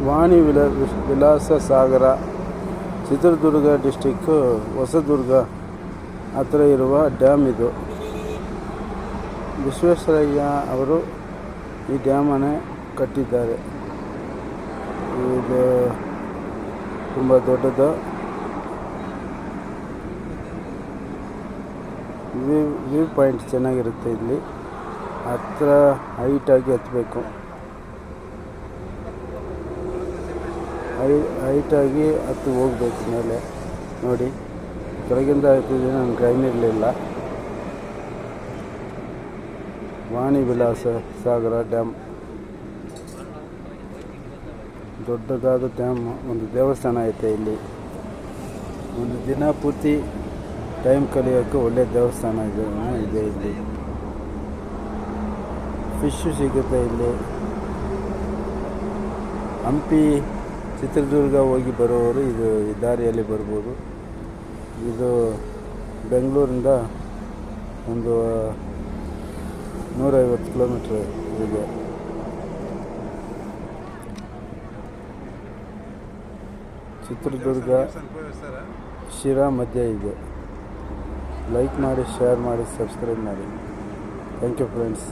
ವಾಣಿ ವಿಲಾಸ ಸಾಗರ, Chitradurga district Hosadurga ಹತ್ರ ಇರುವ dam ಇದು. ವಿಶ್ವೇಶ್ವರಯ್ಯ ಅವರು ಈ ಡ್ಯಾಮನ್ನು ಕಟ್ಟಿದ್ದಾರೆ. ಇದು ತುಂಬ ದೊಡ್ಡದು. ವ್ಯೂ ಪಾಯಿಂಟ್ ಚೆನ್ನಾಗಿರುತ್ತೆ. ಇಲ್ಲಿ ಹತ್ರ ಹೈಟಾಗಿ ಹತ್ತಬೇಕು. ಹೈಟಾಗಿ ಹತ್ತಿ ಹೋಗ್ಬೇಕು ಮೇಲೆ. ನೋಡಿ, ಕೆಳಗಿಂದ ಹತ್ತಿದ್ರೆ ನನಗೆ ಟ್ರೈನ್ ಇರಲಿಲ್ಲ. ವಾಣಿ ವಿಲಾಸ ಸಾಗರ ಡ್ಯಾಮ್ ದೊಡ್ಡದಾದ ಡ್ಯಾಮ್. ಒಂದು ದೇವಸ್ಥಾನ ಐತೆ ಇಲ್ಲಿ. ಒಂದು ದಿನ ಪೂರ್ತಿ ಟೈಮ್ ಕಲಿಯೋಕ್ಕೆ ಒಳ್ಳೆಯ ದೇವಸ್ಥಾನ ಇದೆ ಇಲ್ಲಿ. ಫಿಶ್ಶು ಸಿಗುತ್ತೆ ಇಲ್ಲಿ. ಹಂಪಿ, ಚಿತ್ರದುರ್ಗ ಹೋಗಿ ಬರೋವರು ಈ ದಾರಿಯಲ್ಲಿ ಬರ್ಬೋದು. ಇದು ಬೆಂಗಳೂರಿಂದ ಒಂದು 150 ಕಿಲೋಮೀಟ್ರ್ ಇದೆ. ಚಿತ್ರದುರ್ಗ ಶಿರಾ ಮಧ್ಯೆ ಇದೆ. ಲೈಕ್ ಮಾಡಿ, ಶೇರ್ ಮಾಡಿ, ಸಬ್ಸ್ಕ್ರೈಬ್ ಮಾಡಿ. Thank you friends.